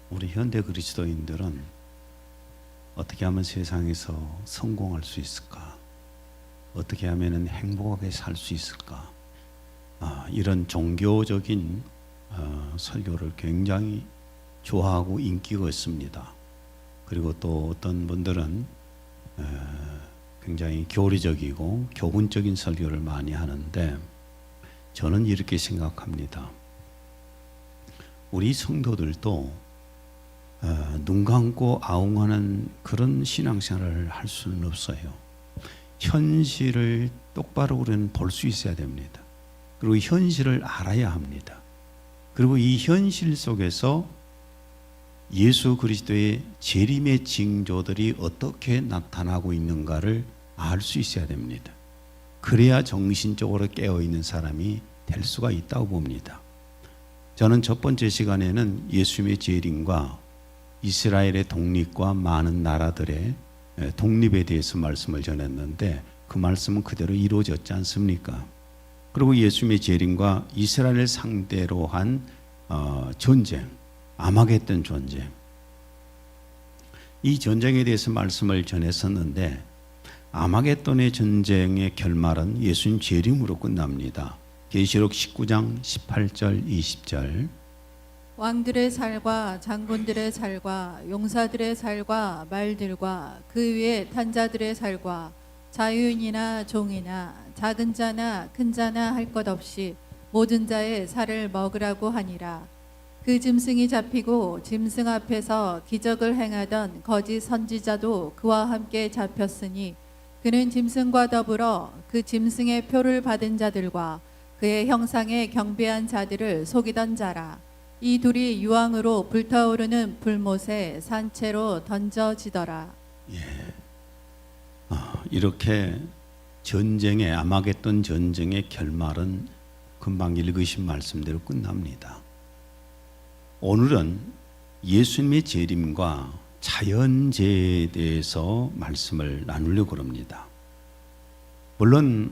우리 현대 그리스도인들은 어떻게 하면 세상에서 성공할 수 있을까? 어떻게 하면 행복하게 살 수 있을까? 이런 종교적인 설교를 굉장히 좋아하고 인기가 있습니다. 그리고 또 어떤 분들은 굉장히 교리적이고 교훈적인 설교를 많이 하는데, 저는 이렇게 생각합니다. 우리 성도들도 눈 감고 아웅하는 그런 신앙생활을 할 수는 없어요. 현실을 똑바로 우리는 볼 수 있어야 됩니다. 그리고 현실을 알아야 합니다. 그리고 이 현실 속에서 예수 그리스도의 재림의 징조들이 어떻게 나타나고 있는가를 알 수 있어야 됩니다. 그래야 정신적으로 깨어있는 사람이 될 수가 있다고 봅니다. 저는 첫 번째 시간에는 예수님의 재림과 이스라엘의 독립과 많은 나라들의 독립에 대해서 말씀을 전했는데, 그 말씀은 그대로 이루어졌지 않습니까? 그리고 예수님의 재림과 이스라엘을 상대로 한 전쟁, 아마겟돈 전쟁, 이 전쟁에 대해서 말씀을 전했었는데, 아마겟돈의 전쟁의 결말은 예수님 재림으로 끝납니다. 계시록 19장 18절 20절. 왕들의 살과 장군들의 살과 용사들의 살과 말들과 그 위에 탄 자들의 살과 자유인이나 종이나 작은 자나 큰 자나 할 것 없이 모든 자의 살을 먹으라고 하니라. 그 짐승이 잡히고 짐승 앞에서 기적을 행하던 거짓 선지자도 그와 함께 잡혔으니, 그는 짐승과 더불어 그 짐승의 표를 받은 자들과 그의 형상에 경배한 자들을 속이던 자라. 이 둘이 유황으로 불타오르는 불못에 산채로 던져지더라. 이렇게 전쟁의 아마겟돈 전쟁의 결말은 금방 읽으신 말씀대로 끝납니다. 오늘은 예수님의 재림과 자연재해에 대해서 말씀을 나누려고 합니다. 물론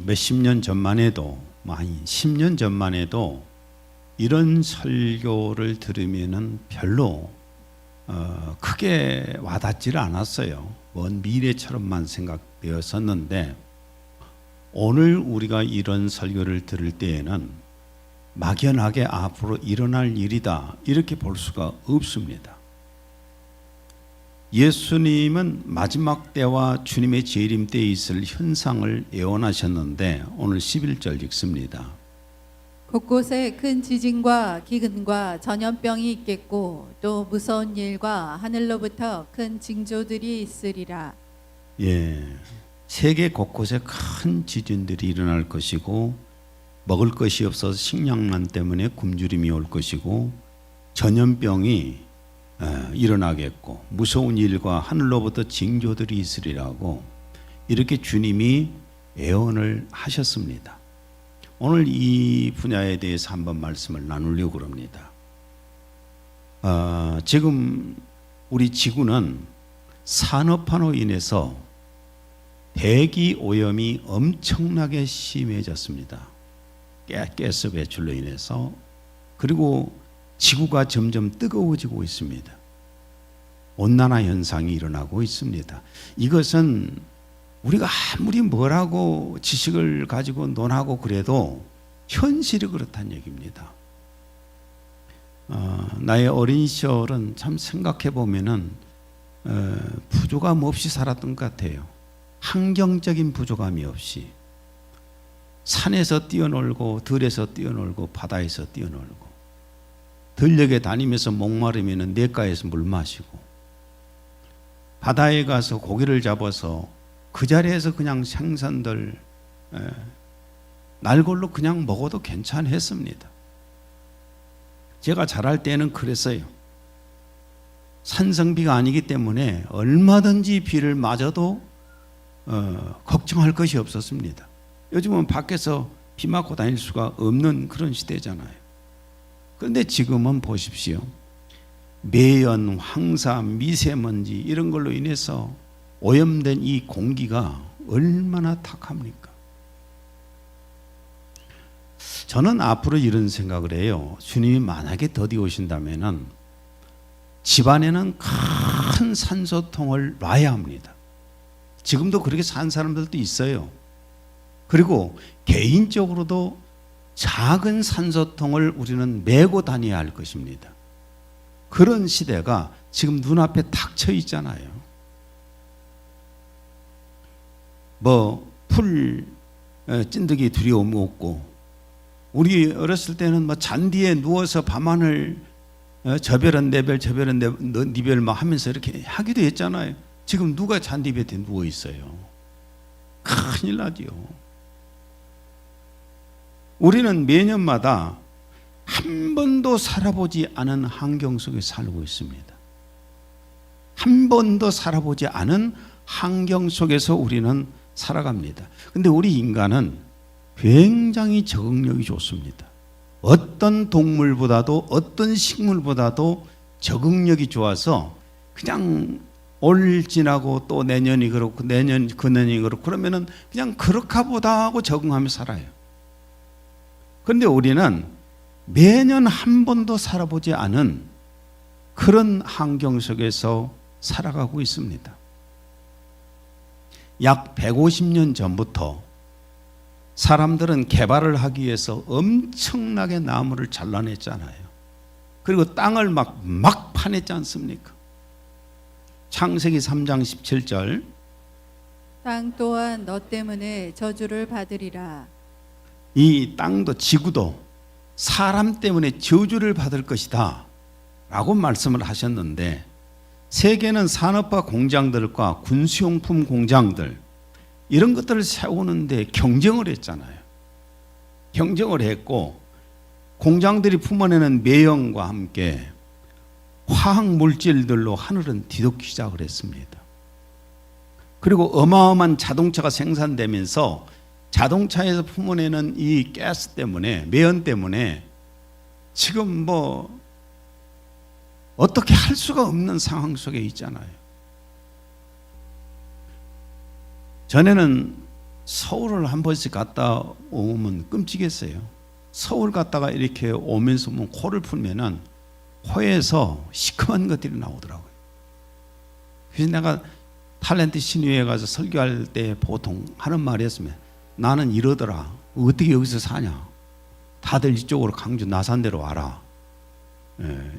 몇십 년 전만 해도, 아니 10년 전만 해도 이런 설교를 들으면은 별로 크게 와닿지를 않았어요. 먼 미래처럼만 생각되었었는데, 오늘 우리가 이런 설교를 들을 때에는 막연하게 앞으로 일어날 일이다 이렇게 볼 수가 없습니다. 예수님은 마지막 때와 주님의 재림 때에 있을 현상을 예언하셨는데, 오늘 11절 읽습니다. 곳곳에 큰 지진과 기근과 전염병이 있겠고 또 무서운 일과 하늘로부터 큰 징조들이 있으리라. 세계 곳곳에 큰 지진들이 일어날 것이고, 먹을 것이 없어서 식량난 때문에 굶주림이 올 것이고, 전염병이 일어나겠고, 무서운 일과 하늘로부터 징조들이 있으리라고 이렇게 주님이 예언을 하셨습니다. 오늘 이 분야에 대해서 한번 말씀을 나누려고 합니다. 지금 우리 지구는 산업화로 인해서 대기 오염이 엄청나게 심해졌습니다. 가스 배출로 인해서. 그리고 지구가 점점 뜨거워지고 있습니다. 온난화 현상이 일어나고 있습니다. 이것은 우리가 아무리 뭐라고 지식을 가지고 논하고 그래도 현실이 그렇다는 얘기입니다. 나의 어린 시절은 참 생각해 보면은 부족함 없이 살았던 것 같아요. 환경적인 부족함이 없이 산에서 뛰어놀고 들에서 뛰어놀고 바다에서 뛰어놀고, 들녘에 다니면서 목마르면 냇가에서 물 마시고, 바다에 가서 고기를 잡아서 그 자리에서 그냥 생선들 날골로 그냥 먹어도 괜찮았습니다. 제가 자랄 때는 그랬어요. 산성비가 아니기 때문에 얼마든지 비를 맞아도 걱정할 것이 없었습니다. 요즘은 밖에서 비 맞고 다닐 수가 없는 그런 시대잖아요. 그런데 지금은 보십시오. 매연, 황사, 미세먼지 이런 걸로 인해서 오염된 이 공기가 얼마나 탁합니까? 저는 앞으로 이런 생각을 해요. 주님이 만약에 더디 오신다면은 집안에는 큰 산소통을 놔야 합니다. 지금도 그렇게 산 사람들도 있어요. 그리고 개인적으로도 작은 산소통을 우리는 메고 다녀야 할 것입니다. 그런 시대가 지금 눈앞에 닥쳐 있잖아요. 풀 찐득이 두려움 없고, 우리 어렸을 때는 잔디에 누워서 밤하늘 저별은 내별 저별은 니별 막 하면서 이렇게 하기도 했잖아요. 지금 누가 잔디 밭에 누워 있어요? 큰일 나지요. 우리는 매년마다 한 번도 살아보지 않은 환경 속에 살고 있습니다. 한 번도 살아보지 않은 환경 속에서 우리는 살아갑니다. 근데 우리 인간은 굉장히 적응력이 좋습니다. 어떤 동물보다도 어떤 식물보다도 적응력이 좋아서 그냥 올 지나고 또 내년이 그렇고 내년 그년이 그렇고 그러면은 그냥 그렇까 보다 하고 적응하며 살아요. 그런데 우리는 매년 한 번도 살아보지 않은 그런 환경 속에서 살아가고 있습니다. 약 150년 전부터 사람들은 개발을 하기 위해서 엄청나게 나무를 잘라냈잖아요. 그리고 땅을 막 파냈지 않습니까? 창세기 3장 17절, 땅 또한 너 때문에 저주를 받으리라. 이 땅도 지구도 사람 때문에 저주를 받을 것이다 라고 말씀을 하셨는데, 세계는 산업화 공장들과 군수용품 공장들 이런 것들을 세우는데 경쟁을 했잖아요. 경쟁을 했고, 공장들이 품어내는 매연과 함께 화학 물질들로 하늘은 뒤덮기 시작을 했습니다. 그리고 어마어마한 자동차가 생산되면서 자동차에서 품어내는 이 가스 때문에, 매연 때문에 지금 어떻게 할 수가 없는 상황 속에 있잖아요. 전에는 서울을 한 번씩 갔다 오면 끔찍했어요. 서울 갔다가 이렇게 오면서 코를 풀면은 코에서 시큼한 것들이 나오더라고요. 그래서 내가 탤런트 신유에 가서 설교할 때 보통 하는 말이었으면, 나는 이러더라. 어떻게 여기서 사냐? 다들 이쪽으로 강주 나산대로 와라.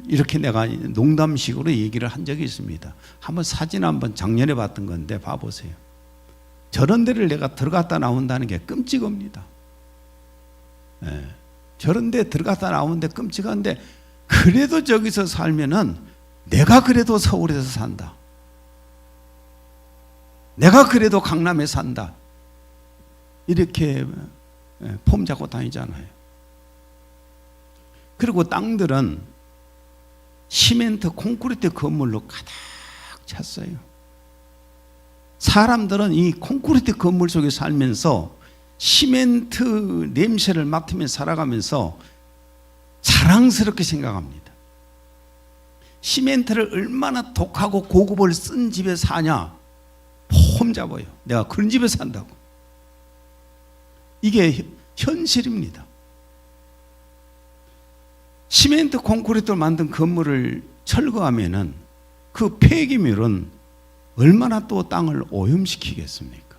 이렇게 내가 농담식으로 얘기를 한 적이 있습니다. 한번 사진 한번 작년에 봤던 건데 봐보세요. 저런 데를 내가 들어갔다 나온다는 게 끔찍합니다. 저런 데 들어갔다 나오는데 끔찍한데, 그래도 저기서 살면은 내가 그래도 서울에서 산다. 내가 그래도 강남에 산다. 이렇게 폼 잡고 다니잖아요. 그리고 땅들은 시멘트, 콘크리트 건물로 가득 찼어요. 사람들은 이 콘크리트 건물 속에 살면서 시멘트 냄새를 맡으면서 살아가면서 자랑스럽게 생각합니다. 시멘트를 얼마나 독하고 고급을 쓴 집에 사냐? 폼 잡아요. 내가 그런 집에 산다고. 이게 현실입니다. 시멘트 콘크리트로 만든 건물을 철거하면은 그 폐기물은 얼마나 또 땅을 오염시키겠습니까?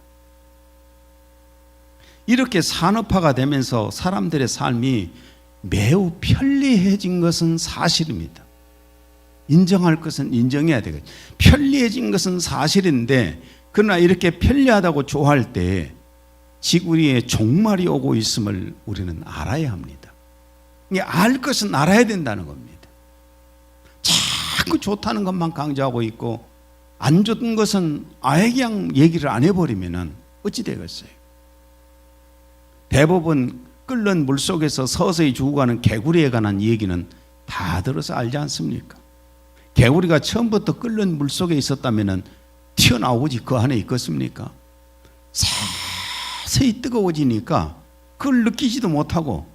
이렇게 산업화가 되면서 사람들의 삶이 매우 편리해진 것은 사실입니다. 인정할 것은 인정해야 되겠죠. 편리해진 것은 사실인데, 그러나 이렇게 편리하다고 좋아할 때 지구 위에 종말이 오고 있음을 우리는 알아야 합니다. 알 것은 알아야 된다는 겁니다. 자꾸 좋다는 것만 강조하고 있고 안 좋은 것은 아예 그냥 얘기를 안 해버리면 어찌 되겠어요? 대부분 끓는 물속에서 서서히 죽어가는 개구리에 관한 얘기는 다 들어서 알지 않습니까? 개구리가 처음부터 끓는 물속에 있었다면 튀어나오지 그 안에 있겠습니까? 서서히 뜨거워지니까 그걸 느끼지도 못하고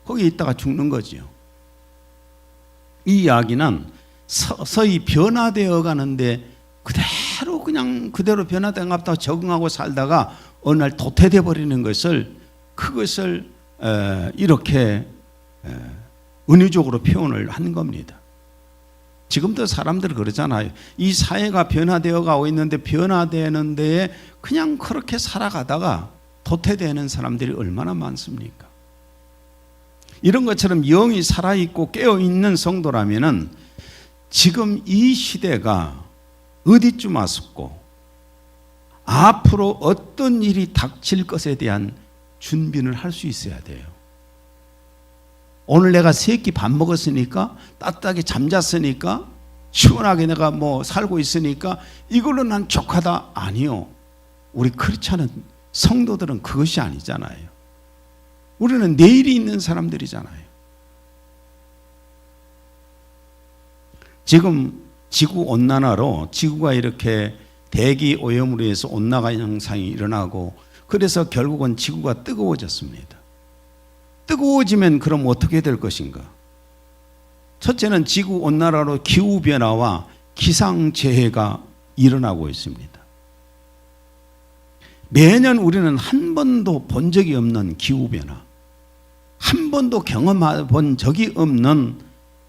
거기에 있다가 죽는 거지요. 이 이야기는 서서히 변화되어 가는데 그대로 변화된 것 같다고 적응하고 살다가 어느 날 도태돼 버리는 것을, 그것을 이렇게 은유적으로 표현을 한 겁니다. 지금도 사람들 그러잖아요. 이 사회가 변화되어 가고 있는데 변화되는 데에 그냥 그렇게 살아가다가 도태되는 사람들이 얼마나 많습니까? 이런 것처럼 영이 살아있고 깨어있는 성도라면은 지금 이 시대가 어디쯤 왔었고 앞으로 어떤 일이 닥칠 것에 대한 준비를 할 수 있어야 돼요. 오늘 내가 3끼 밥 먹었으니까 따뜻하게 잠잤으니까 시원하게 내가 뭐 살고 있으니까 이걸로 난 족하다. 아니요. 우리 크리스찬은 성도들은 그것이 아니잖아요. 우리는 내일이 있는 사람들이잖아요. 지금 지구 온난화로 지구가 이렇게 대기 오염으로 해서 온난화 현상이 일어나고 그래서 결국은 지구가 뜨거워졌습니다. 뜨거워지면 그럼 어떻게 될 것인가? 첫째는 지구 온난화로 기후변화와 기상재해가 일어나고 있습니다. 매년 우리는 한 번도 본 적이 없는 기후변화, 한 번도 경험해 본 적이 없는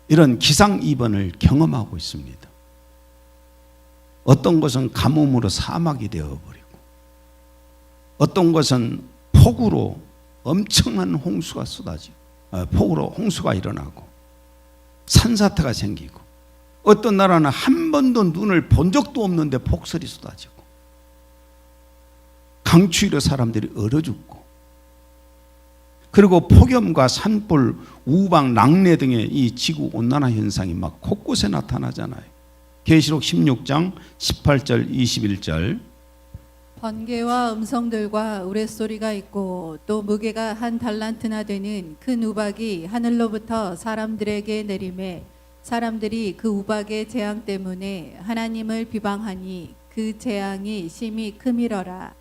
이런 기상이변을 경험하고 있습니다. 어떤 것은 가뭄으로 사막이 되어버리고 어떤 것은 폭우로 엄청난 홍수가 쏟아지고 폭우로 홍수가 일어나고 산사태가 생기고 어떤 나라는 한 번도 눈을 본 적도 없는데 폭설이 쏟아지고 강추위로 사람들이 얼어 죽고 그리고 폭염과 산불, 우박, 낙뢰 등의 이 지구 온난화 현상이 막 곳곳에 나타나잖아요. 계시록 16장 18절 21절 번개와 음성들과 우레소리가 있고 또 무게가 한 달란트나 되는 큰 우박이 하늘로부터 사람들에게 내림에 사람들이 그 우박의 재앙 때문에 하나님을 비방하니 그 재앙이 심히 크미러라.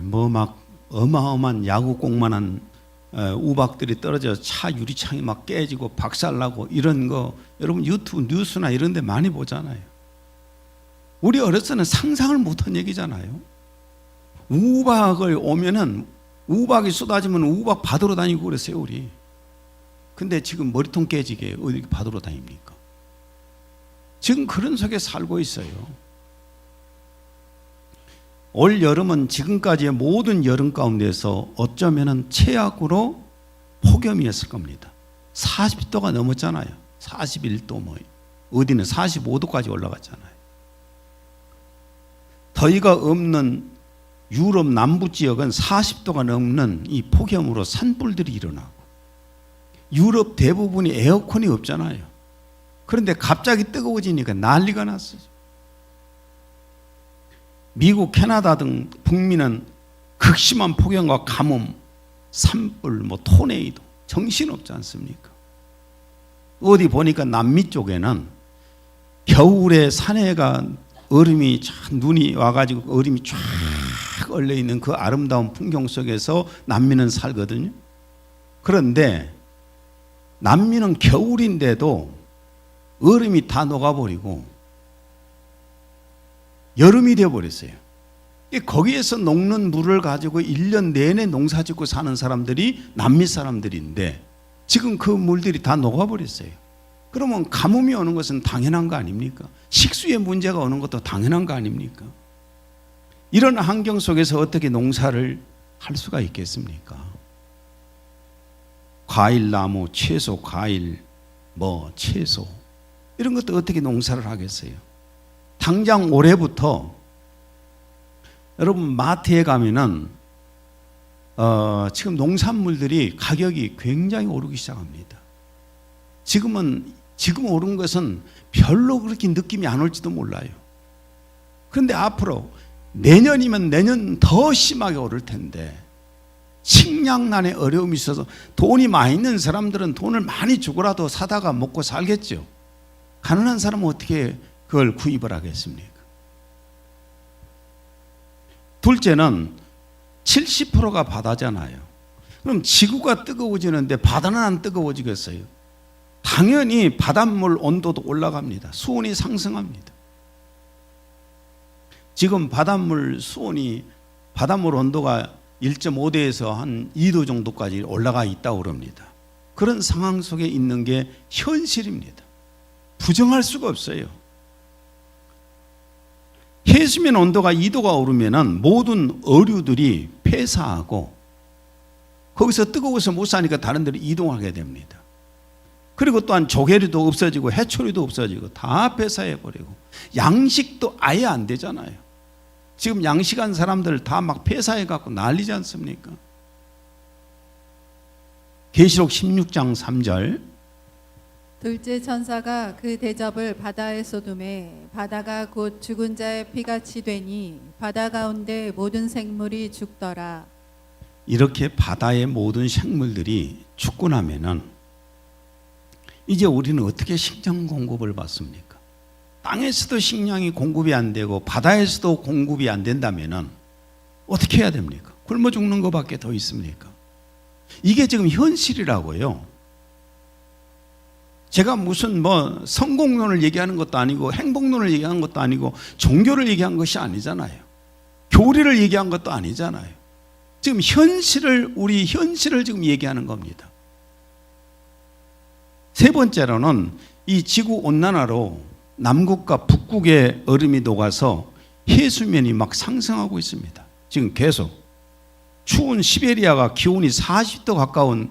뭐 막 어마어마한 야구공만한 우박들이 떨어져 차 유리창이 막 깨지고 박살나고 이런 거 여러분 유튜브 뉴스나 이런 데 많이 보잖아요. 우리 어렸을 때는 상상을 못한 얘기잖아요. 우박을 오면은 우박이 쏟아지면 우박 받으러 다니고 그랬어요 우리. 근데 지금 머리통 깨지게 어디 받으러 다닙니까? 지금 그런 속에 살고 있어요. 올 여름은 지금까지의 모든 여름 가운데서 어쩌면은 최악으로 폭염이었을 겁니다. 40도가 넘었잖아요. 41도 뭐 어디는 45도까지 올라갔잖아요. 더위가 없는 유럽 남부 지역은 40도가 넘는 이 폭염으로 산불들이 일어나고 유럽 대부분이 에어컨이 없잖아요. 그런데 갑자기 뜨거워지니까 난리가 났어요. 미국, 캐나다 등 북미는 극심한 폭염과 가뭄, 산불, 뭐 토네이도 정신없지 않습니까? 어디 보니까 남미 쪽에는 겨울에 산에가 얼음이 눈이 와가지고 얼음이 쫙 얼려 있는 그 아름다운 풍경 속에서 남미는 살거든요. 그런데 남미는 겨울인데도 얼음이 다 녹아버리고 여름이 되어버렸어요. 거기에서 녹는 물을 가지고 1년 내내 농사짓고 사는 사람들이 남미 사람들인데 지금 그 물들이 다 녹아버렸어요. 그러면 가뭄이 오는 것은 당연한 거 아닙니까? 식수의 문제가 오는 것도 당연한 거 아닙니까? 이런 환경 속에서 어떻게 농사를 할 수가 있겠습니까? 과일나무, 채소, 과일, 채소 이런 것도 어떻게 농사를 하겠어요? 당장 올해부터 여러분 마트에 가면은 지금 농산물들이 가격이 굉장히 오르기 시작합니다. 지금 오른 것은 별로 그렇게 느낌이 안 올지도 몰라요. 그런데 앞으로 내년이면 내년 더 심하게 오를 텐데 식량난에 어려움이 있어서 돈이 많이 있는 사람들은 돈을 많이 주고라도 사다가 먹고 살겠죠. 가난한 사람은 어떻게 그걸 구입을 하겠습니까? 둘째는 70%가 바다잖아요. 그럼 지구가 뜨거워지는데 바다는 안 뜨거워지겠어요? 당연히 바닷물 온도도 올라갑니다. 수온이 상승합니다. 지금 바닷물 온도가 1.5도에서 한 2도 정도까지 올라가 있다고 그럽니다. 그런 상황 속에 있는 게 현실입니다. 부정할 수가 없어요. 해수면 온도가 2도가 오르면은 모든 어류들이 폐사하고 거기서 뜨거워서 못 사니까 다른 데로 이동하게 됩니다. 그리고 또한 조개류도 없어지고 해초류도 없어지고 다 폐사해버리고 양식도 아예 안 되잖아요. 지금 양식한 사람들 다 막 폐사해갖고 난리지 않습니까? 계시록 16장 3절 둘째 천사가 그 대접을 바다에 쏟음에 바다가 곧 죽은 자의 피같이 되니 바다 가운데 모든 생물이 죽더라. 이렇게 바다의 모든 생물들이 죽고 나면은 이제 우리는 어떻게 식량 공급을 받습니까? 땅에서도 식량이 공급이 안 되고 바다에서도 공급이 안 된다면은 어떻게 해야 됩니까? 굶어 죽는 것밖에 더 있습니까? 이게 지금 현실이라고요. 제가 무슨 뭐 성공론을 얘기하는 것도 아니고 행복론을 얘기하는 것도 아니고 종교를 얘기한 것이 아니잖아요. 교리를 얘기한 것도 아니잖아요. 지금 우리 현실을 지금 얘기하는 겁니다. 세 번째로는 이 지구 온난화로 남극과 북극의 얼음이 녹아서 해수면이 막 상승하고 있습니다. 지금 계속 추운 시베리아가 기온이 40도 가까운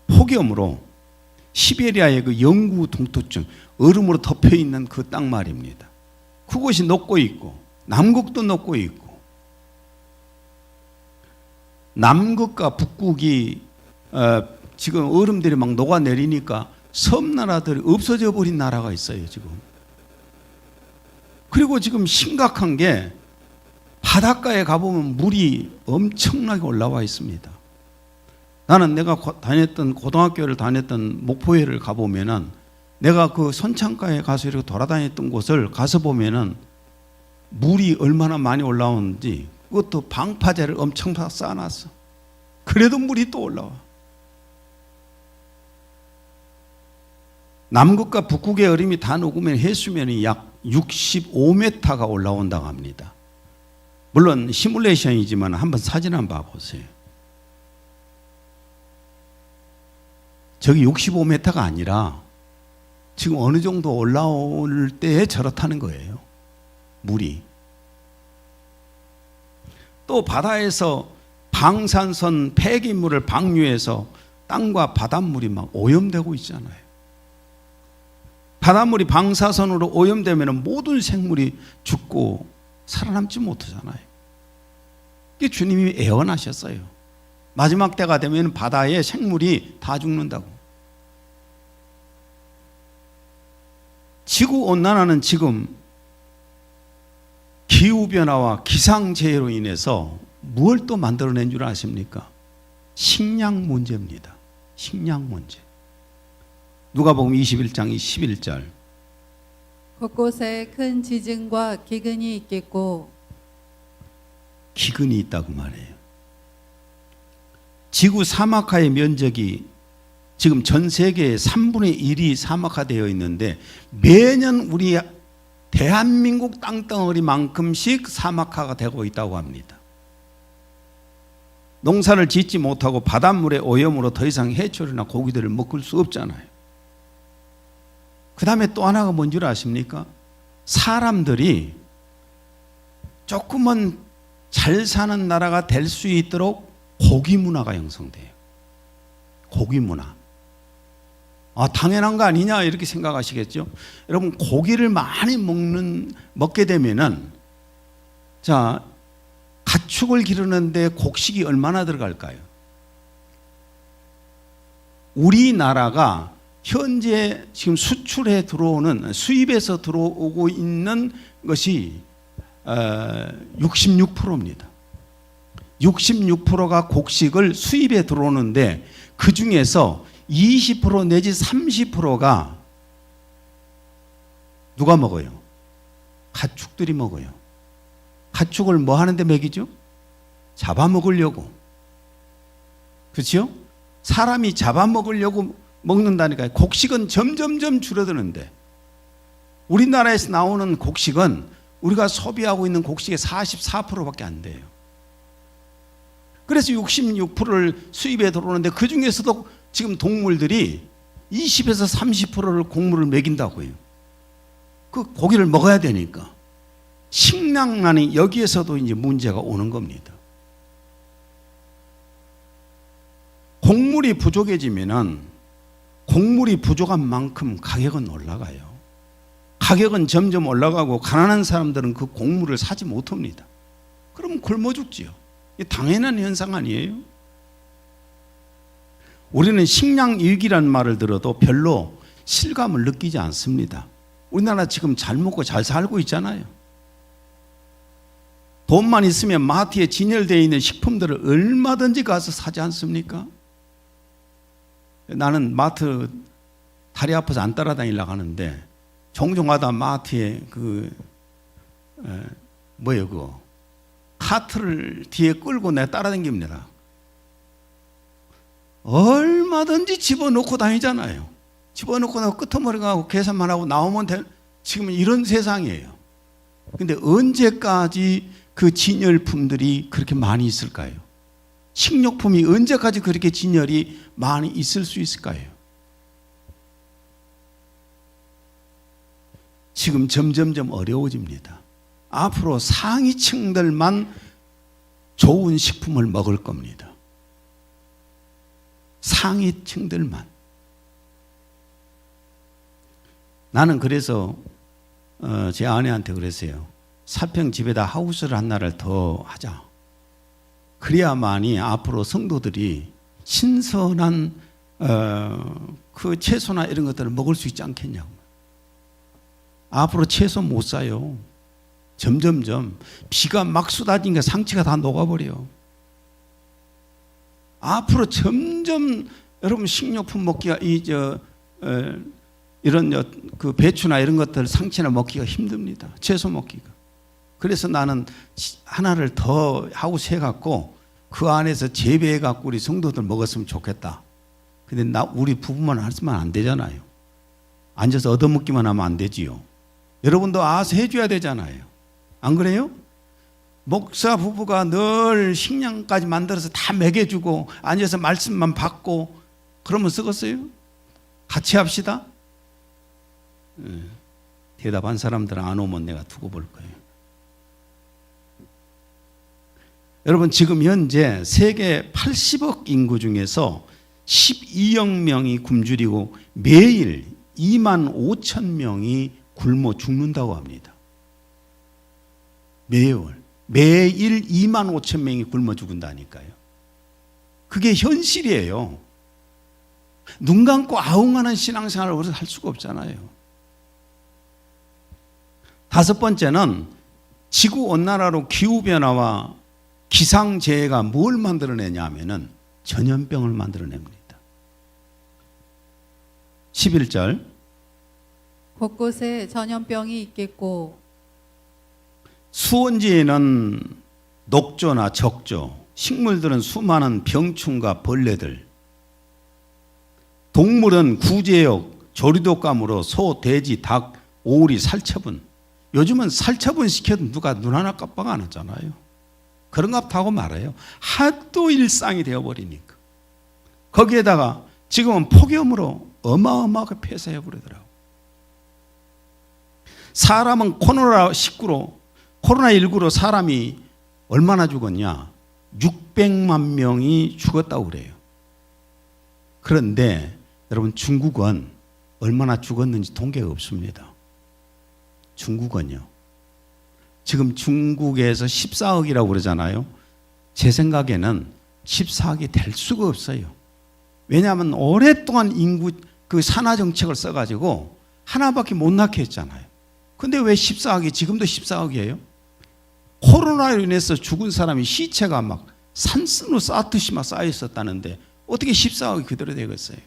폭염으로 시베리아의 그 영구 동토층 얼음으로 덮여 있는 그 땅 말입니다. 그곳이 녹고 있고 남극도 녹고 있고 남극과 북극이 지금 얼음들이 막 녹아내리니까 섬나라들이 없어져 버린 나라가 있어요 지금. 그리고 지금 심각한 게 바닷가에 가보면 물이 엄청나게 올라와 있습니다. 나는 내가 고등학교를 다녔던 목포해를 가보면은 내가 그 선창가에 가서 이렇게 돌아다녔던 곳을 가서 보면은 물이 얼마나 많이 올라오는지 그것도 방파제를 엄청 쌓아놨어. 그래도 물이 또 올라와. 남극과 북극의 얼음이 다 녹으면 해수면이 약 65m가 올라온다고 합니다. 물론 시뮬레이션이지만 한번 사진 한번 봐보세요. 저기 65m가 아니라 지금 어느 정도 올라올 때에 저렇다는 거예요. 물이. 또 바다에서 방사선 폐기물을 방류해서 땅과 바닷물이 막 오염되고 있잖아요. 바닷물이 방사선으로 오염되면 모든 생물이 죽고 살아남지 못하잖아요. 이게 주님이 예언하셨어요. 마지막 때가 되면 바다에 생물이 다 죽는다고. 지구온난화는 지금 기후변화와 기상재해로 인해서 무엇을 또 만들어낸 줄 아십니까? 식량 문제입니다. 식량 문제. 누가복음 21장 11절. 곳곳에 큰 지진과 기근이 있겠고. 기근이 있다고 말해요. 지구 사막화의 면적이 지금 전 세계의 3분의 1이 사막화되어 있는데 매년 우리 대한민국 땅덩어리만큼씩 사막화가 되고 있다고 합니다. 농사를 짓지 못하고 바닷물의 오염으로 더 이상 해초리나 고기들을 먹을 수 없잖아요. 그 다음에 또 하나가 뭔 줄 아십니까? 사람들이 조금은 잘 사는 나라가 될 수 있도록 고기 문화가 형성돼요. 고기 문화. 당연한 거 아니냐 이렇게 생각하시겠죠. 여러분 고기를 많이 먹게 되면은 자 가축을 기르는데 곡식이 얼마나 들어갈까요? 우리나라가 현재 지금 수출해 들어오는 수입에서 들어오고 있는 것이 66%입니다. 66%가 곡식을 수입에 들어오는데 그 중에서 20% 내지 30%가 누가 먹어요? 가축들이 먹어요. 가축을 뭐 하는데 먹이죠? 잡아먹으려고. 그렇죠? 사람이 잡아먹으려고 먹는다니까요. 곡식은 점점점 줄어드는데 우리나라에서 나오는 곡식은 우리가 소비하고 있는 곡식의 44%밖에 안 돼요. 그래서 66%를 수입에 들어오는데 그 중에서도 지금 동물들이 20에서 30%를 곡물을 먹인다고요. 그 고기를 먹어야 되니까. 식량난이 여기에서도 이제 문제가 오는 겁니다. 곡물이 부족해지면은 곡물이 부족한 만큼 가격은 올라가요. 가격은 점점 올라가고 가난한 사람들은 그 곡물을 사지 못합니다. 그럼 굶어 죽지요. 당연한 현상 아니에요? 우리는 식량 위기라는 말을 들어도 별로 실감을 느끼지 않습니다. 우리나라 지금 잘 먹고 잘 살고 있잖아요. 돈만 있으면 마트에 진열되어 있는 식품들을 얼마든지 가서 사지 않습니까? 나는 마트 다리 아파서 안 따라다니려고 하는데 종종 하다 마트에 카트를 뒤에 끌고 내가 따라다닙니다. 얼마든지 집어넣고 다니잖아요. 집어넣고 나고 끄트머리 가고 계산만 하고 나오면 지금 이런 세상이에요. 근데 언제까지 그 진열품들이 그렇게 많이 있을까요? 식료품이 언제까지 그렇게 진열이 많이 있을 수 있을까요? 지금 점점점 어려워집니다. 앞으로 상위층들만 좋은 식품을 먹을 겁니다. 상위층들만. 나는 그래서 제 아내한테 그랬어요. 사평 집에다 하우스를 하나를 더 하자. 그래야만이 앞으로 성도들이 신선한 그 채소나 이런 것들을 먹을 수 있지 않겠냐고. 앞으로 채소 못 사요. 점점점 비가 막 쏟아지니까 상치가 다 녹아버려요. 앞으로 점점 여러분 식료품 먹기가 이런 그 배추나 이런 것들 상치나 먹기가 힘듭니다. 채소 먹기가. 그래서 나는 하나를 더 하우스 해갖고 그 안에서 재배해갖고 우리 성도들 먹었으면 좋겠다. 근데 우리 부부만 하면 안 되잖아요. 앉아서 얻어먹기만 하면 안 되지요. 여러분도 알아서 해줘야 되잖아요. 안 그래요? 목사 부부가 늘 식량까지 만들어서 다 먹여주고 앉아서 말씀만 받고 그러면 쓰겠어요? 같이 합시다. 대답한 사람들 안 오면 내가 두고 볼 거예요. 여러분 지금 현재 세계 80억 인구 중에서 12억 명이 굶주리고 매일 2만 5천 명이 굶어 죽는다고 합니다. 매일 2만 5천 명이 굶어 죽는다니까요. 그게 현실이에요. 눈 감고 아웅하는 신앙생활을 우리는 할 수가 없잖아요. 다섯 번째는 지구온난화로 기후변화와 기상재해가 뭘 만들어내냐 하면은 전염병을 만들어냅니다. 11절 곳곳에 전염병이 있겠고 수원지에는 녹조나 적조, 식물들은 수많은 병충과 벌레들, 동물은 구제역, 조리독감으로 소, 돼지, 닭, 오리, 살처분. 요즘은 살처분 시켜도 누가 눈 하나 깜빡 안 하잖아요. 그런가 하고 말아요. 하도 일상이 되어버리니까. 거기에다가 지금은 폭염으로 어마어마하게 폐사해버리더라고요. 사람은 코로나19로 사람이 얼마나 죽었냐? 600만 명이 죽었다고 그래요. 그런데 여러분 중국은 얼마나 죽었는지 통계가 없습니다. 중국은요. 지금 중국에서 14억이라고 그러잖아요. 제 생각에는 14억이 될 수가 없어요. 왜냐하면 오랫동안 인구 그 산화 정책을 써가지고 하나밖에 못 낳게 했잖아요. 근데 왜 14억이 지금도 14억이에요? 코로나로 인해서 죽은 사람이 시체가 막 산으로 쌓듯이 막 쌓여 있었다는데 어떻게 14억이 그대로 되겠어요?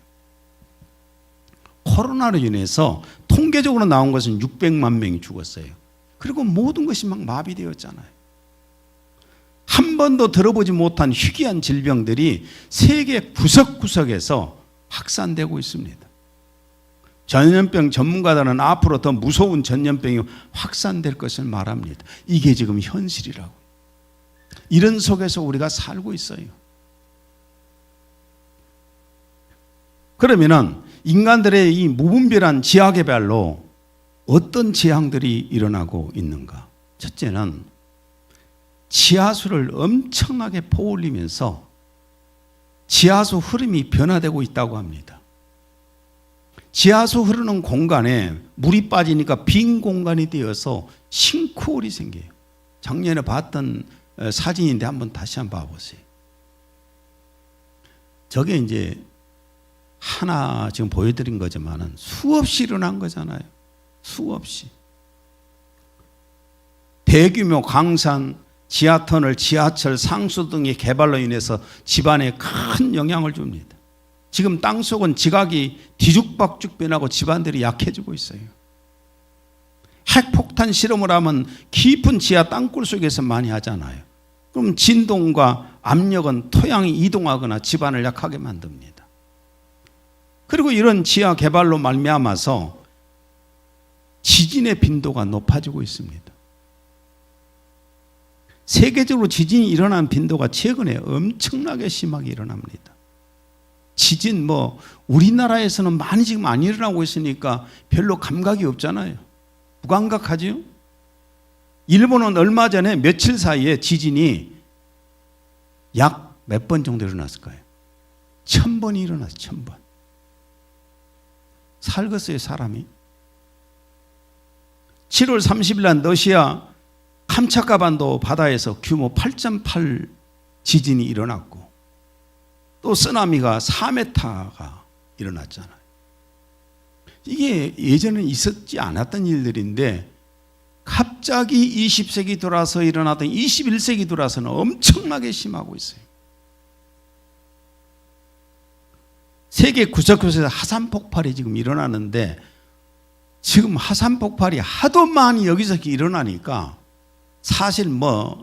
코로나로 인해서 통계적으로 나온 것은 600만 명이 죽었어요. 그리고 모든 것이 막 마비되었잖아요. 한 번도 들어보지 못한 희귀한 질병들이 세계 구석구석에서 확산되고 있습니다. 전염병 전문가들은 앞으로 더 무서운 전염병이 확산될 것을 말합니다. 이게 지금 현실이라고. 이런 속에서 우리가 살고 있어요. 그러면은 인간들의 이 무분별한 지하개발로 어떤 재앙들이 일어나고 있는가? 첫째는 지하수를 엄청나게 퍼올리면서 지하수 흐름이 변화되고 있다고 합니다. 지하수 흐르는 공간에 물이 빠지니까 빈 공간이 되어서 싱크홀이 생겨요. 작년에 봤던 사진인데 한번 다시 한번 봐보세요. 저게 이제 하나 지금 보여드린 거지만은 수없이 일어난 거잖아요. 수없이. 대규모 강산, 지하터널, 지하철, 상수 등의 개발로 인해서 집안에 큰 영향을 줍니다. 지금 땅속은 지각이 뒤죽박죽 변하고 집안들이 약해지고 있어요. 핵폭탄 실험을 하면 깊은 지하 땅굴 속에서 많이 하잖아요. 그럼 진동과 압력은 토양이 이동하거나 집안을 약하게 만듭니다. 그리고 이런 지하 개발로 말미암아서 지진의 빈도가 높아지고 있습니다. 세계적으로 지진이 일어난 빈도가 최근에 엄청나게 심하게 일어납니다. 지진 우리나라에서는 많이 지금 안 일어나고 있으니까 별로 감각이 없잖아요. 무감각하죠? 일본은 얼마 전에 며칠 사이에 지진이 약 몇 번 정도 일어났을까요? 1000번이 일어났어요. 1000번. 살겠어요, 사람이? 7월 30일 날 러시아 캄차카 반도 바다에서 규모 8.8 지진이 일어났고 또 쓰나미가 4m가 일어났잖아요. 이게 예전에 있었지 않았던 일들인데 갑자기 20세기 돌아서 일어나던 21세기 돌아서는 엄청나게 심하고 있어요. 세계 구석구석에서 화산 폭발이 지금 일어나는데 지금 화산 폭발이 하도 많이 여기저기 일어나니까 사실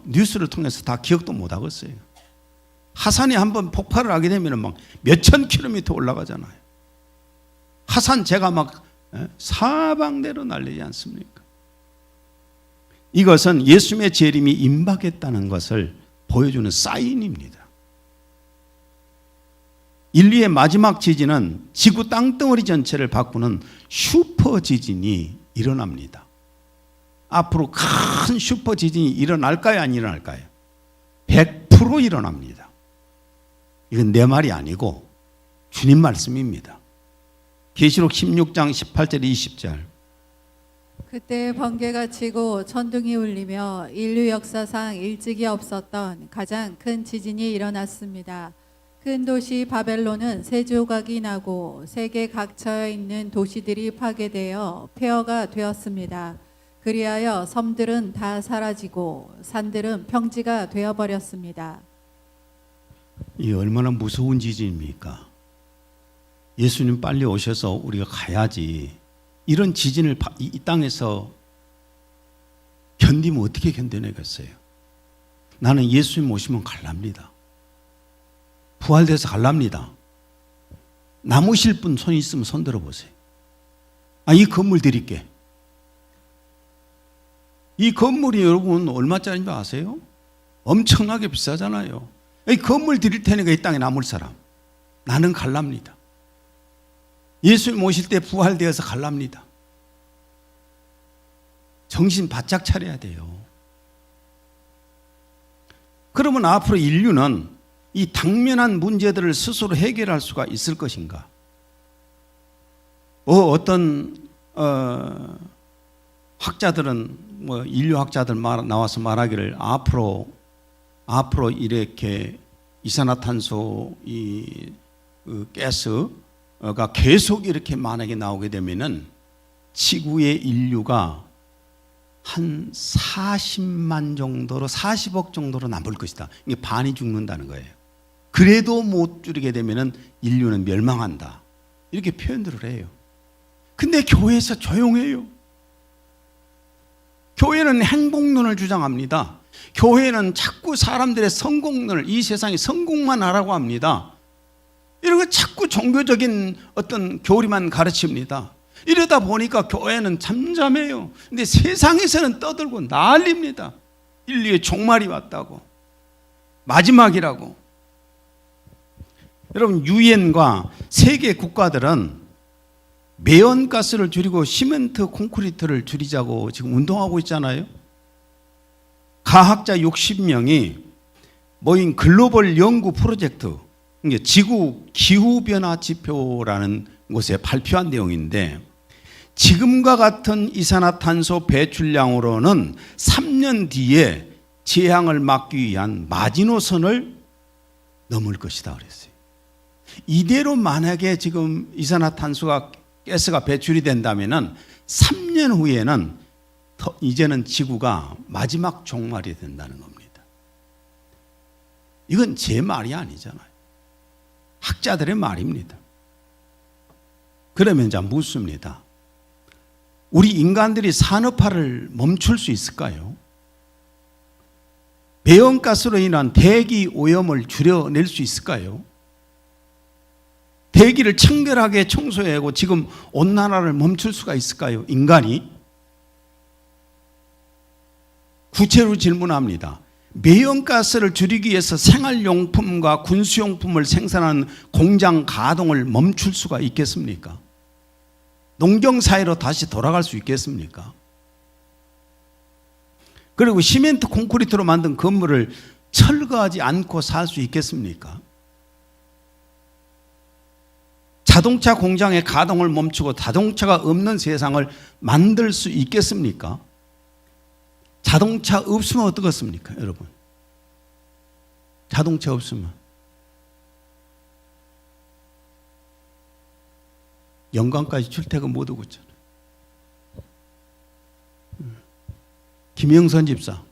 뉴스를 통해서 다 기억도 못 하겠어요. 화산이 한번 폭발을 하게 되면 막 몇천 킬로미터 올라가잖아요. 화산재가 막 사방대로 날리지 않습니까? 이것은 예수님의 재림이 임박했다는 것을 보여주는 사인입니다. 인류의 마지막 지진은 지구 땅덩어리 전체를 바꾸는 슈퍼 지진이 일어납니다. 앞으로 큰 슈퍼 지진이 일어날까요? 안 일어날까요? 100% 일어납니다. 이건 내 말이 아니고 주님 말씀입니다. 계시록 16장 18절 20절. 그때 번개가 치고 천둥이 울리며 인류 역사상 일찍이 없었던 가장 큰 지진이 일어났습니다. 큰 도시 바벨론은 세 조각이 나고 세계 각처에 있는 도시들이 파괴되어 폐허가 되었습니다. 그리하여 섬들은 다 사라지고 산들은 평지가 되어버렸습니다. 이게 얼마나 무서운 지진입니까? 예수님 빨리 오셔서 우리가 가야지. 이런 지진을 이 땅에서 견디면 어떻게 견뎌내겠어요? 나는 예수님 오시면 갈랍니다. 부활돼서 갈랍니다. 남으실 분 손 있으면 손 들어보세요. 이 건물 드릴게. 이 건물이 여러분 얼마짜리인 줄 아세요? 엄청나게 비싸잖아요. 이 건물 드릴 테니까 이 땅에 남을 사람. 나는 갈랍니다. 예수님 오실 때 부활되어서 갈랍니다. 정신 바짝 차려야 돼요. 그러면 앞으로 인류는 이 당면한 문제들을 스스로 해결할 수가 있을 것인가? 어떤 학자들은 인류학자들 나와서 말하기를 앞으로 이렇게 이산화탄소 이 가스가 계속 이렇게 만약에 나오게 되면은 지구의 인류가 한 40만 정도로 40억 정도로 남을 것이다. 이게 반이 죽는다는 거예요. 그래도 못 줄이게 되면은 인류는 멸망한다. 이렇게 표현들을 해요. 근데 교회에서 조용해요. 교회는 행복론을 주장합니다. 교회는 자꾸 사람들의 성공론을 이 세상에 성공만 하라고 합니다. 이런 거 자꾸 종교적인 어떤 교리만 가르칩니다. 이러다 보니까 교회는 잠잠해요. 근데 세상에서는 떠들고 난립니다. 인류의 종말이 왔다고. 마지막이라고. 여러분, 유엔과 세계 국가들은 매연가스를 줄이고 시멘트 콘크리트를 줄이자고 지금 운동하고 있잖아요. 과학자 60명이 모인 글로벌 연구 프로젝트, 지구 기후변화 지표라는 곳에 발표한 내용인데, 지금과 같은 이산화탄소 배출량으로는 3년 뒤에 재앙을 막기 위한 마지노선을 넘을 것이다 그랬어요. 이대로 만약에 지금 이산화탄소가 가스가 배출이 된다면은 3년 후에는 이제는 지구가 마지막 종말이 된다는 겁니다. 이건 제 말이 아니잖아요. 학자들의 말입니다. 그러면 이제 묻습니다. 우리 인간들이 산업화를 멈출 수 있을까요? 매연가스로 인한 대기 오염을 줄여낼 수 있을까요? 대기를 청결하게 청소하고 지금 온난화를 멈출 수가 있을까요? 인간이? 구체로 질문합니다. 매연가스를 줄이기 위해서 생활용품과 군수용품을 생산하는 공장 가동을 멈출 수가 있겠습니까? 농경사회로 다시 돌아갈 수 있겠습니까? 그리고 시멘트 콘크리트로 만든 건물을 철거하지 않고 살 수 있겠습니까? 자동차 공장의 가동을 멈추고 자동차가 없는 세상을 만들 수 있겠습니까? 자동차 없으면 어떻겠습니까, 여러분? 자동차 없으면 영광까지 출퇴근 못 하고 있잖아요. 김영선 집사,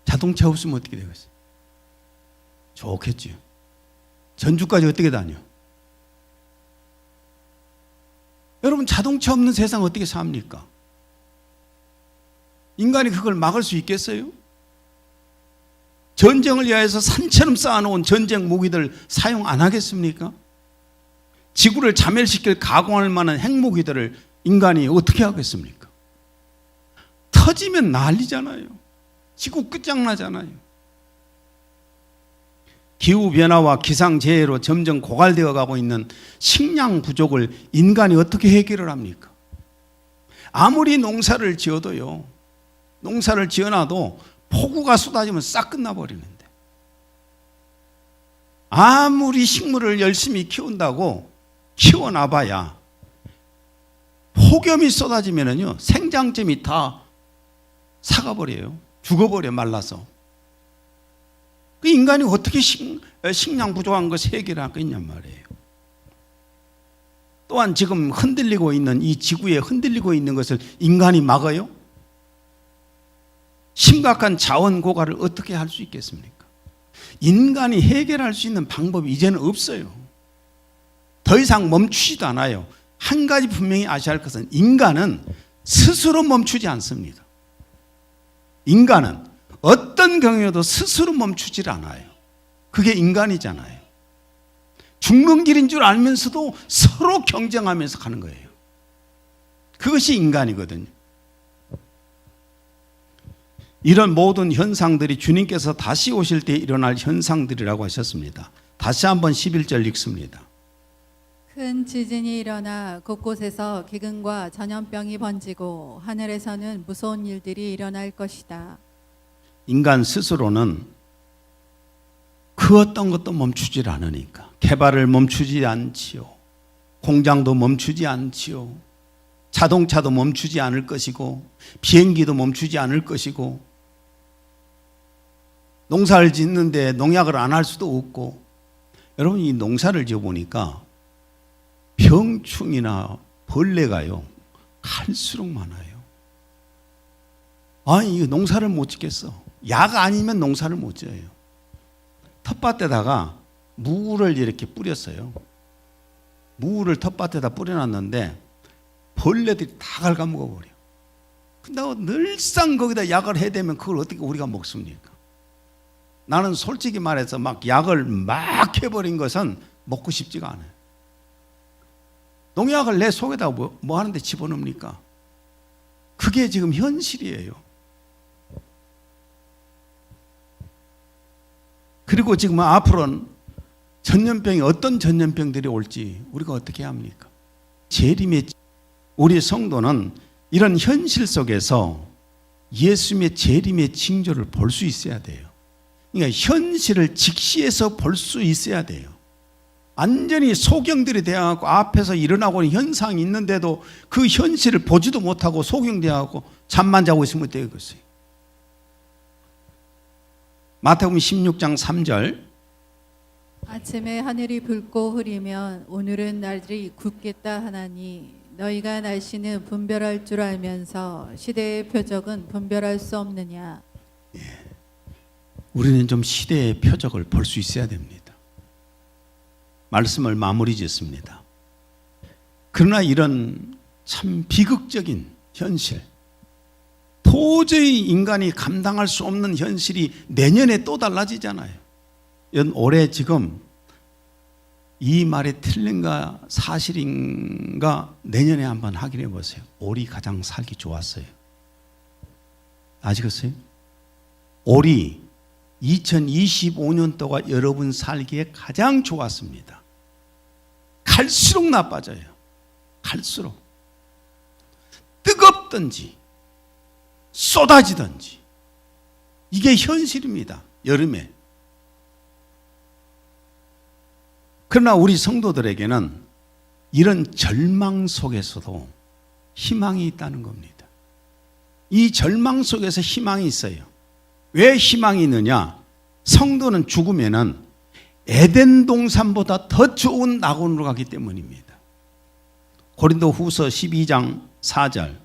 자동차 없으면 어떻게 되겠어요? 좋겠지요. 전주까지 어떻게 다녀? 여러분, 자동차 없는 세상 어떻게 삽니까? 인간이 그걸 막을 수 있겠어요? 전쟁을 위하여서 산처럼 쌓아놓은 전쟁 무기들 사용 안 하겠습니까? 지구를 자멸시킬 가공할 만한 핵무기들을 인간이 어떻게 하겠습니까? 터지면 난리잖아요. 지구 끝장나잖아요. 기후변화와 기상재해로 점점 고갈되어 가고 있는 식량 부족을 인간이 어떻게 해결을 합니까? 아무리 농사를 지어도요, 농사를 지어놔도 폭우가 쏟아지면 싹 끝나버리는데, 아무리 식물을 열심히 키운다고 키워놔봐야 폭염이 쏟아지면은요, 생장점이 다 사가버려요. 죽어버려, 말라서. 그 인간이 어떻게 식량 부족한 것을 해결할 수 있냔 말이에요. 또한 지금 흔들리고 있는 이 지구에 흔들리고 있는 것을 인간이 막아요? 심각한 자원 고갈을 어떻게 할 수 있겠습니까? 인간이 해결할 수 있는 방법이 이제는 없어요. 더 이상 멈추지도 않아요. 한 가지 분명히 아셔야 할 것은 인간은 스스로 멈추지 않습니다. 인간은 어떤 경우에도 스스로 멈추질 않아요. 그게 인간이잖아요. 죽는 길인 줄 알면서도 서로 경쟁하면서 가는 거예요. 그것이 인간이거든요. 이런 모든 현상들이 주님께서 다시 오실 때 일어날 현상들이라고 하셨습니다. 다시 한번 11절 읽습니다. 큰 지진이 일어나 곳곳에서 기근과 전염병이 번지고 하늘에서는 무서운 일들이 일어날 것이다. 인간 스스로는 그 어떤 것도 멈추질 않으니까 개발을 멈추지 않지요. 공장도 멈추지 않지요. 자동차도 멈추지 않을 것이고 비행기도 멈추지 않을 것이고 농사를 짓는데 농약을 안 할 수도 없고. 여러분, 이 농사를 지어보니까 병충이나 벌레가요 갈수록 많아요. 아니, 이거 농사를 못 짓겠어. 약 아니면 농사를 못 지어요. 텃밭에다가 무를 이렇게 뿌렸어요. 무를 텃밭에다 뿌려놨는데 벌레들이 다 갉아먹어버려. 근데 늘상 거기다 약을 해대면 그걸 어떻게 우리가 먹습니까? 나는 솔직히 말해서 막 약을 막 해버린 것은 먹고 싶지가 않아요. 농약을 내 속에다 뭐 하는데 집어넣습니까? 그게 지금 현실이에요. 그리고 지금 앞으로는 전염병이 어떤 전염병들이 올지 우리가 어떻게 합니까? 재림의 우리 성도는 이런 현실 속에서 예수님의 재림의 징조를 볼 수 있어야 돼요. 그러니까 현실을 직시해서 볼 수 있어야 돼요. 완전히 소경들이 되어갖고 앞에서 일어나고 있는 현상이 있는데도 그 현실을 보지도 못하고 소경되어갖고 잠만 자고 있으면 되겠어요. 마태복음 16장 3절 아침에 하늘이 붉고 흐리면 오늘은 날이 굳겠다 하나니 너희가 날씨는 분별할 줄 알면서 시대의 표적은 분별할 수 없느냐. 우리는 좀 시대의 표적을 볼 수 있어야 됩니다. 말씀을 마무리 짓습니다. 그러나 이런 참 비극적인 현실, 도저히 인간이 감당할 수 없는 현실이 내년에 또 달라지잖아요. 올해 지금 이 말이 틀린가 사실인가 내년에 한번 확인해 보세요. 올이 가장 살기 좋았어요. 아시겠어요? 올이 2025년도가 여러분 살기에 가장 좋았습니다. 갈수록 나빠져요. 갈수록 뜨겁든지 쏟아지든지 이게 현실입니다. 여름에. 그러나 우리 성도들에게는 이런 절망 속에서도 희망이 있다는 겁니다. 이 절망 속에서 희망이 있어요. 왜 희망이 있느냐? 성도는 죽으면은 에덴 동산보다 더 좋은 낙원으로 가기 때문입니다. 고린도 후서 12장 4절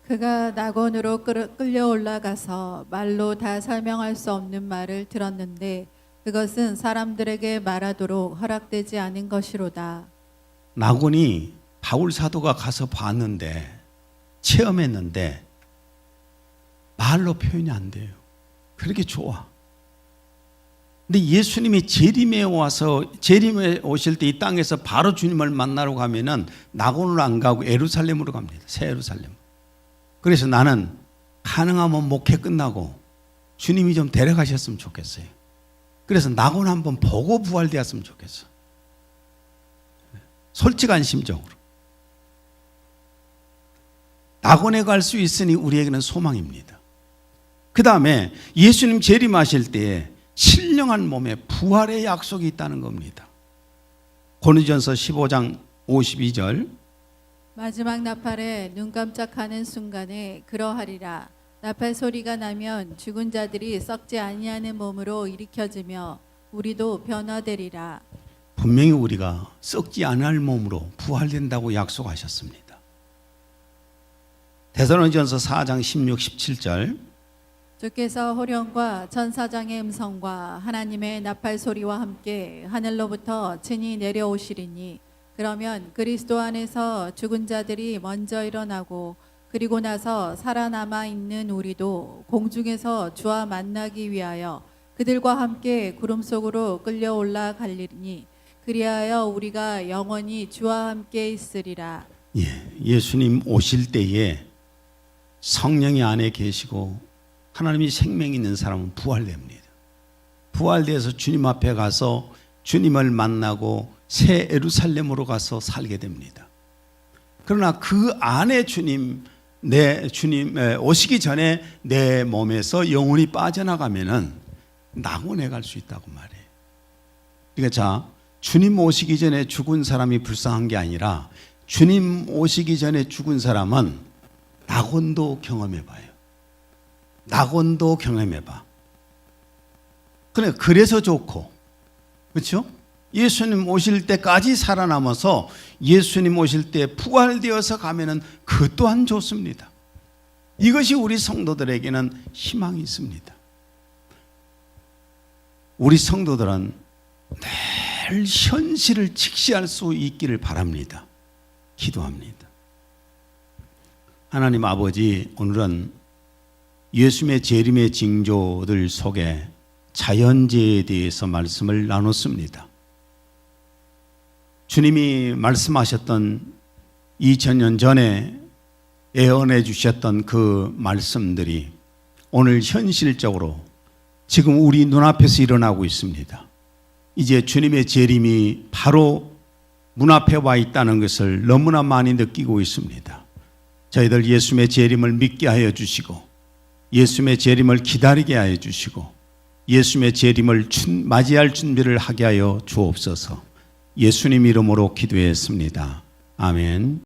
그가 낙원으로 끌려 올라가서 말로 다 설명할 수 없는 말을 들었는데 그것은 사람들에게 말하도록 허락되지 않은 것이로다. 낙원이 바울 사도가 가서 봤는데 체험했는데 말로 표현이 안 돼요. 그렇게 좋아. 근데 예수님이 재림에 오실 때 이 땅에서 바로 주님을 만나러 가면은 낙원으로 안 가고 예루살렘으로 갑니다. 새 예루살렘. 그래서 나는 가능하면 목회 끝나고 주님이 좀 데려가셨으면 좋겠어요. 그래서 낙원 한번 보고 부활되었으면 좋겠어. 솔직한 심정으로. 낙원에 갈 수 있으니 우리에게는 소망입니다. 그 다음에 예수님 재림하실 때에 신령한 몸에 부활의 약속이 있다는 겁니다. 고린도전서 15장 52절 마지막 나팔에 눈 깜짝하는 순간에 그러하리라. 나팔 소리가 나면 죽은 자들이 썩지 아니하는 몸으로 일으켜지며 우리도 변화되리라. 분명히 우리가 썩지 않을 몸으로 부활된다고 약속하셨습니다. 데살로니가전서 4장 16, 17절 주께서 호령과 천사장의 음성과 하나님의 나팔 소리와 함께 하늘로부터 친히 내려오시리니 그러면 그리스도 안에서 죽은 자들이 먼저 일어나고 그리고 나서 살아남아 있는 우리도 공중에서 주와 만나기 위하여 그들과 함께 구름 속으로 끌려 올라가리니 그리하여 우리가 영원히 주와 함께 있으리라. 예수님 오실 때에 성령이 안에 계시고 하나님이 생명이 있는 사람은 부활됩니다. 부활돼서 주님 앞에 가서 주님을 만나고 새 예루살렘으로 가서 살게 됩니다. 그러나 그 안에 주님 오시기 전에 내 몸에서 영혼이 빠져나가면은 낙원에 갈 수 있다고 말해요. 그러니까 자, 주님 오시기 전에 죽은 사람이 불쌍한 게 아니라 주님 오시기 전에 죽은 사람은 낙원도 경험해봐요. 낙원도 경험해봐. 그래서 좋고, 그렇죠? 예수님 오실 때까지 살아남아서 예수님 오실 때 부활되어서 가면은 그 또한 좋습니다. 이것이 우리 성도들에게는 희망이 있습니다. 우리 성도들은 늘 현실을 직시할 수 있기를 바랍니다. 기도합니다. 하나님 아버지, 오늘은 예수님의 재림의 징조들 속에 자연재해에 대해서 말씀을 나눴습니다. 주님이 말씀하셨던 2000년 전에 예언해 주셨던 그 말씀들이 오늘 현실적으로 지금 우리 눈앞에서 일어나고 있습니다. 이제 주님의 재림이 바로 문 앞에 와 있다는 것을 너무나 많이 느끼고 있습니다. 저희들 예수님의 재림을 믿게 하여 주시고 예수님의 재림을 기다리게 하여 주시고 예수님의 재림을 맞이할 준비를 하게 하여 주옵소서. 예수님 이름으로 기도했습니다. 아멘.